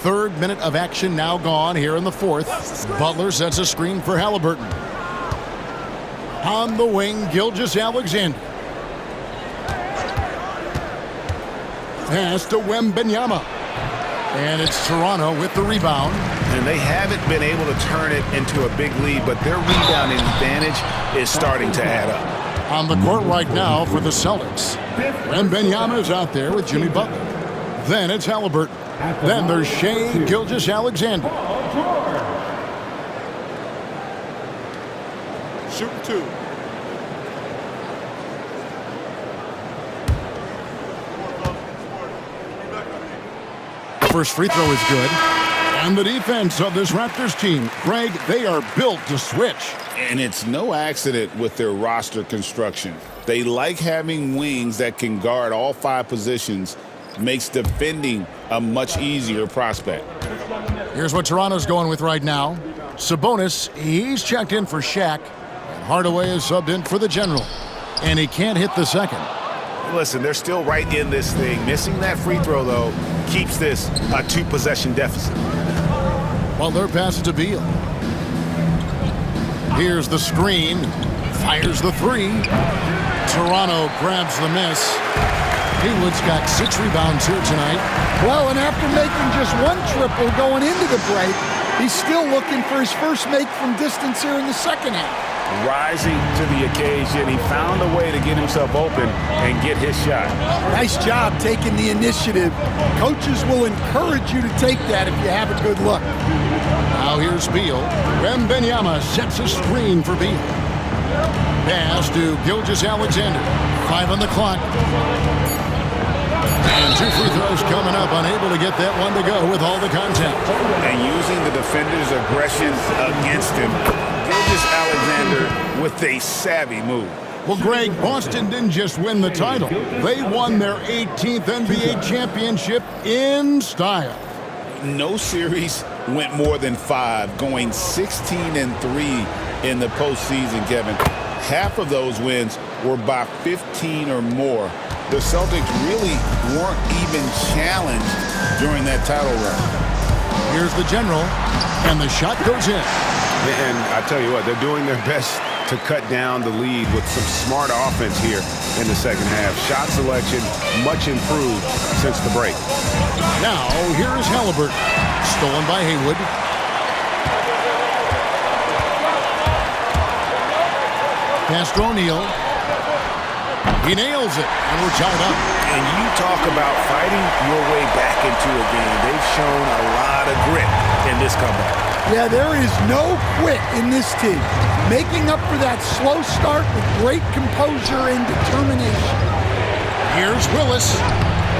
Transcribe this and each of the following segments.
Third minute of action now gone here in the fourth. Butler sets a screen for Halliburton. On the wing, Gilgeous-Alexander. Pass to Wembanyama. And it's Toronto with the rebound. And they haven't been able to turn it into a big lead, but their rebounding advantage is starting to add up. On the court right now for the Celtics. Wembanyama is out there with Jimmy Butler. Then it's Halliburton. Then there's Shai Gilgeous-Alexander. Shooting two. First free throw is good. And the defense of this Raptors team, Greg, they are built to switch. And it's no accident with their roster construction. They like having wings that can guard all 5 positions. Makes defending a much easier prospect. Here's what Toronto's going with right now. Sabonis, he's checked in for Shaq. And Hardaway is subbed in for the General. And he can't hit the second. Listen, they're still right in this thing. Missing that free throw, though, keeps this a 2-possession deficit. Butler passes to Beal. Here's the screen. Fires the three. Toronto grabs the miss. Haywood's got 6 rebounds here tonight. Well, and after making just 1 triple going into the break, he's still looking for his first make from distance here in the second half. Rising to the occasion, he found a way to get himself open and get his shot. Nice job taking the initiative. Coaches will encourage you to take that if you have a good look. Now here's Beal. Wembanyama sets a screen for Beal. Pass to Gilgeous-Alexander. 5 on the clock. And 2 free throws coming up. Unable to get that one to go with all the contact. And using the defender's aggression against him, Gilgeous-Alexander with a savvy move. Well, Greg, Boston didn't just win the title. They won their 18th NBA championship in style. No series went more than 5, going 16-3 in the postseason, Kevin. Half of those wins were by 15 or more. The Celtics really weren't even challenged during that title run. Here's the General, and the shot goes in. And I tell you what, they're doing their best to cut down the lead with some smart offense here in the second half. Shot selection much improved since the break. Now, here is Halliburton. Stolen by Haywood. Pass to O'Neal. He nails it, and we're tied up. And you talk about fighting your way back into a game. They've shown a lot of grit in this comeback. Yeah, there is no quit in this team. Making up for that slow start with great composure and determination. Here's Willis.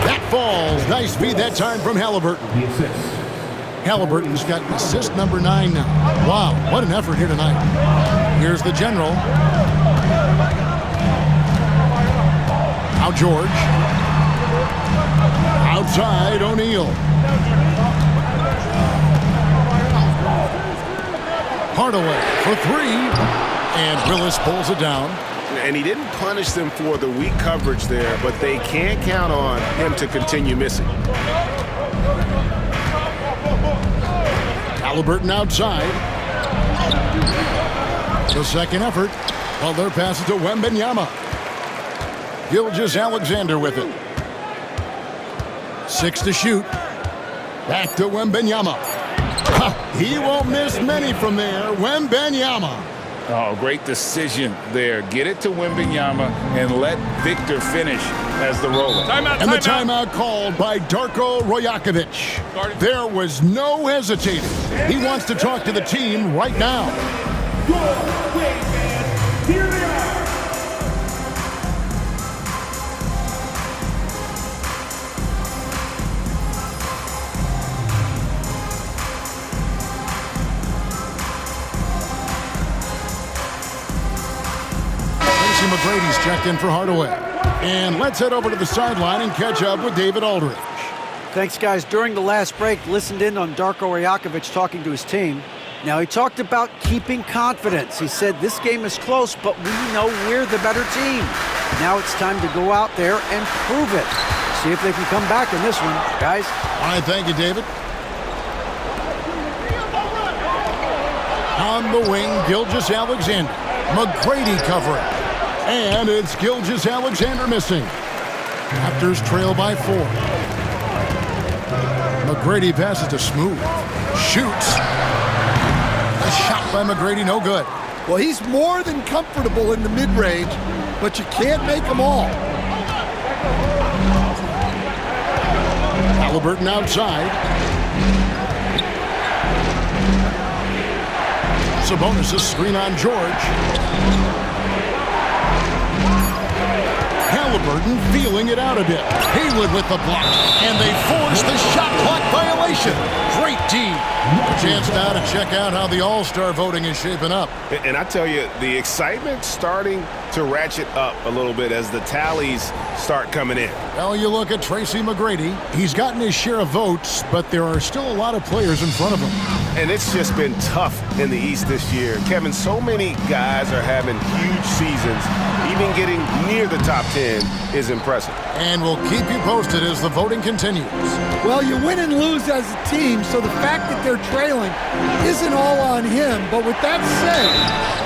That falls. Nice feed that time from Halliburton. Halliburton's got assist number 9 now. Wow, what an effort here tonight. Here's the General. Now George. Outside, O'Neal. Hardaway for 3. And Willis pulls it down. And he didn't punish them for the weak coverage there, but they can't count on him to continue missing. Halliburton outside. The second effort. Butler passes to Wembanyama. Gilgeous-Alexander with it. 6 to shoot. Back to Wembanyama. He won't miss many from there. Wembanyama. Oh, great decision there. Get it to Wembanyama and let Victor finish as the roller. And the timeout called by Darko Rajakovic. There was no hesitating. He wants to talk to the team right now. Here they are. McGrady's checked in for Hardaway. And let's head over to the sideline and catch up with David Aldridge. Thanks, guys. During the last break, listened in on Darko Rajakovic talking to his team. Now, he talked about keeping confidence. He said, this game is close, but we know we're the better team. Now it's time to go out there and prove it. See if they can come back in this one, guys. All right, thank you, David. On the wing, Gilgeous-Alexander. McGrady covering. And it's Gilgeous-Alexander missing. Raptors trail by 4. McGrady passes to Smooth. Shoots. A shot by McGrady, no good. Well, he's more than comfortable in the mid-range, but you can't make them all. Halliburton outside. Sabonis' screen on George. Halliburton feeling it out a bit. Haywood with the block. And they force the shot clock violation. Great D. A chance now to check out how the All-Star voting is shaping up. And I tell you, the excitement's starting to ratchet up a little bit as the tallies start coming in. Well, you look at Tracy McGrady. He's gotten his share of votes, but there are still a lot of players in front of him. And it's just been tough in the East this year. Kevin, so many guys are having huge seasons. Even getting near the top 10 is impressive. And we'll keep you posted as the voting continues. Well, you win and lose as a team, so the fact that they're trailing isn't all on him. But with that said,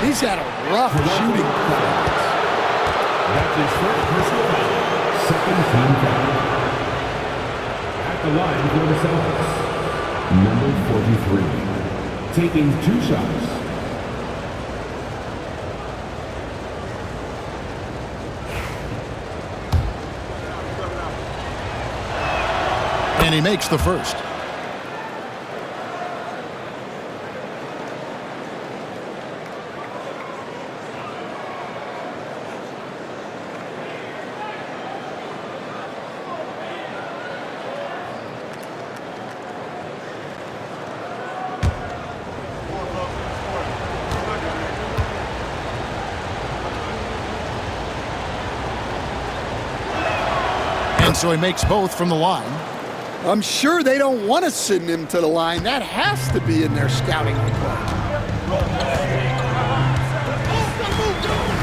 he's had a rough shooting performance. That's his first personal foul. Second team foul. At the line for the Celtics, number 43, taking 2 shots. And he makes the first. And so he makes both from the line. I'm sure they don't want to send him to the line. That has to be in their scouting report.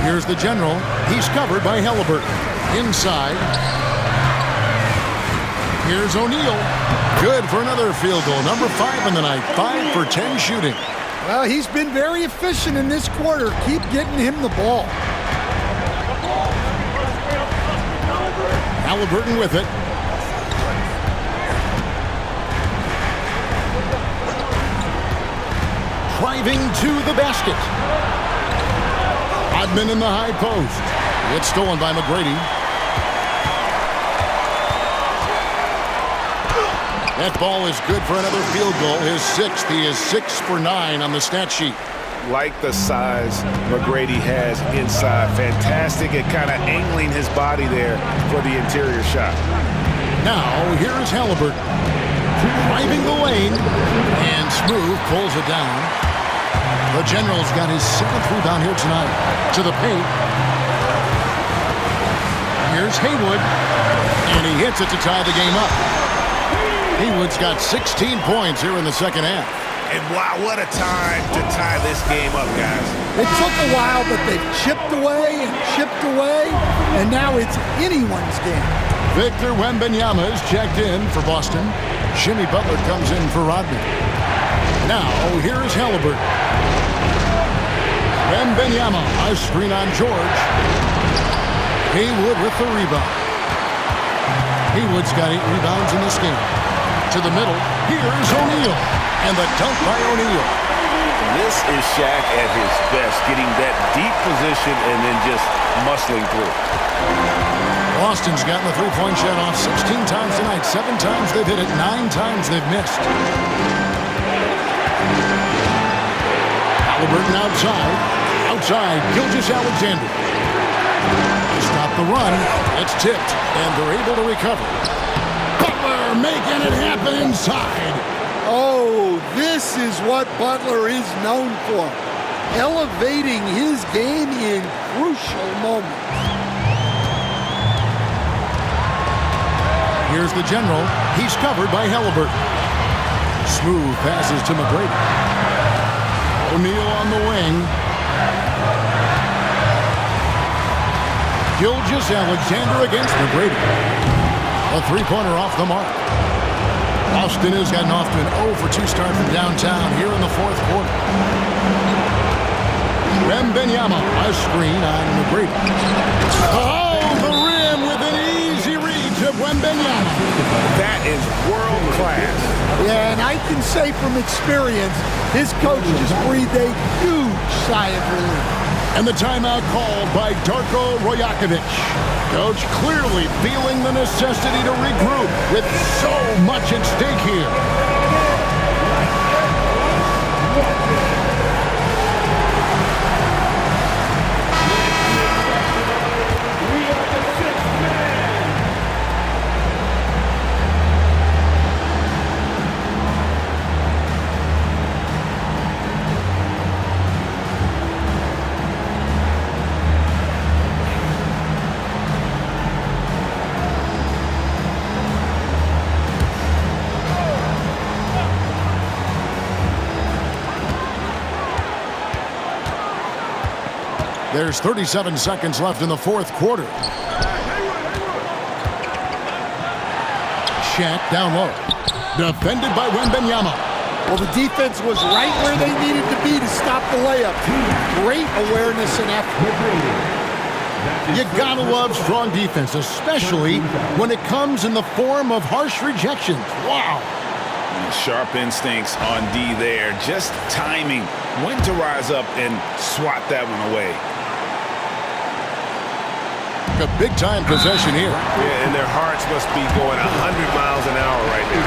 Here's the general. He's covered by Halliburton. Inside. Here's O'Neal. Good for another field goal. Number 5 in the night. 5 for 10 shooting. Well, he's been very efficient in this quarter. Keep getting him the ball. Halliburton with it. Driving to the basket. Rodman in the high post. It's stolen by McGrady. That ball is good for another field goal. His 6th. He is 6 for 9 on the stat sheet. Like the size McGrady has inside. Fantastic at kind of angling his body there for the interior shot. Now, here's Halliburton. Driving the lane. And Smooth pulls it down. The General's got his 7th rebound here tonight. To the paint. Here's Haywood. And he hits it to tie the game up. Haywood's got 16 points here in the second half. And wow, what a time to tie this game up, guys. It took a while, but they've chipped away, and now it's anyone's game. Victor Wembanyama is checked in for Boston. Jimmy Butler comes in for Rodman. Now, here is Halliburton. Wembanyama, a screen on George. Haywood with the rebound. Haywood's got 8 rebounds in this game. To the middle, here's O'Neal. And the dunk by O'Neal. This is Shaq at his best, getting that deep position and then just muscling through. Boston's gotten the three-point shot off 16 times tonight. 7 times they've hit it, 9 times they've missed. Halliburton outside. Outside, Gilgeous-Alexander. To stop the run, it's tipped, and they're able to recover. Butler making it happen inside. Oh, this is what Butler is known for. Elevating his game in crucial moments. Here's the general. He's covered by Halliburton. Smooth passes to McGrady. O'Neal on the wing. Gilgeous-Alexander against McGrady. A three-pointer off the mark. Austin has gotten off to an 0-for-2 start from downtown here in the fourth quarter. Wembanyama, a screen on McGrady. Oh, the rim with an easy reach of Wembanyama. That is world class. Yeah, and I can say from experience, his coach just breathed a huge sigh of relief. And the timeout called by Darko Rajakovic. Coach clearly feeling the necessity to regroup with so much at stake here. There's 37 seconds left in the fourth quarter. Shaq down low. Defended by Wembanyama. Well, the defense was right where they needed to be to stop the layup. Great awareness and effort. You gotta love strong defense, especially when it comes in the form of harsh rejections. Wow. Sharp instincts on D there. Just timing when to rise up and swat that one away. A big-time possession here. Yeah, and their hearts must be going 100 miles an hour right now.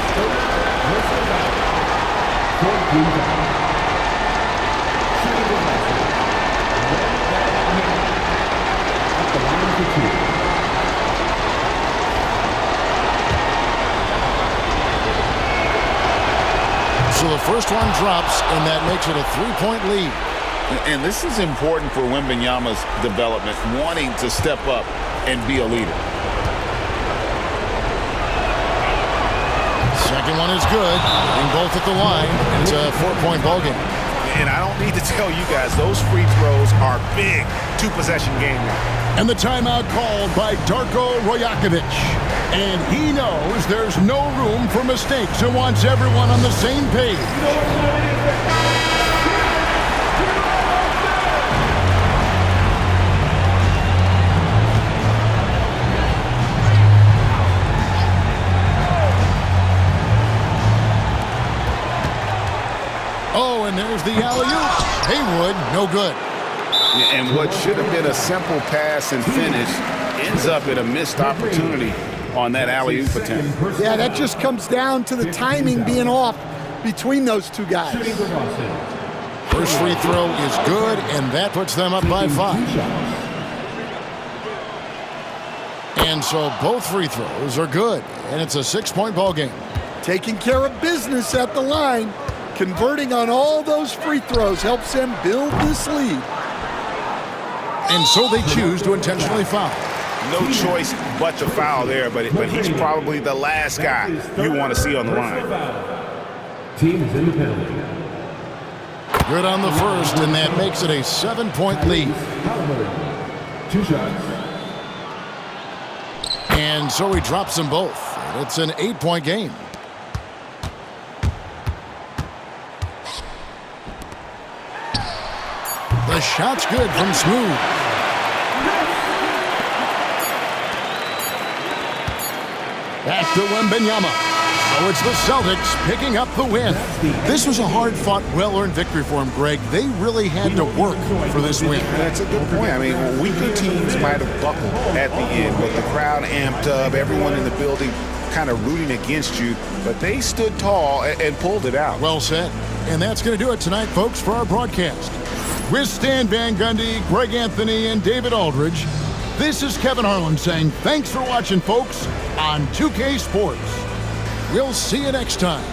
So the first one drops, and that makes it a 3-point lead. And this is important for Wembanyama's development, wanting to step up and be a leader. Second one is good. Getting both at the line. It's a 4-point ball game. And I don't need to tell you guys, those free throws are big. Two-possession game now. And the timeout called by Darko Rajakovic. And he knows there's no room for mistakes and wants everyone on the same page. Oh, and there's the alley-oop. Haywood, no good. And what should have been a simple pass and finish ends up in a missed opportunity on that alley-oop attempt. Yeah, that just comes down to the timing being off between those two guys. First free throw is good, and that puts them up by 5. And so both free throws are good, and it's a 6-point ball game. Taking care of business at the line. Converting on all those free throws helps them build this lead. And so they choose to intentionally foul. No choice but to foul there, but he's probably the last guy you want to see on the line. Team is in the penalty. Good on the first, and that makes it a 7-point lead. 2 shots. And so he drops them both. And it's an 8-point game. The shot's good from Smooth. Back to Wembanyama. So it's the Celtics picking up the win. This was a hard-fought, well-earned victory for them, Greg. They really had to work for this win. That's a good point. I mean, weaker teams might have buckled at the end, but the crowd amped up, everyone in the building kind of rooting against you, but they stood tall and pulled it out. Well said. And that's going to do it tonight, folks, for our broadcast. With Stan Van Gundy, Greg Anthony, and David Aldridge, this is Kevin Harlan saying thanks for watching, folks, on 2K Sports. We'll see you next time.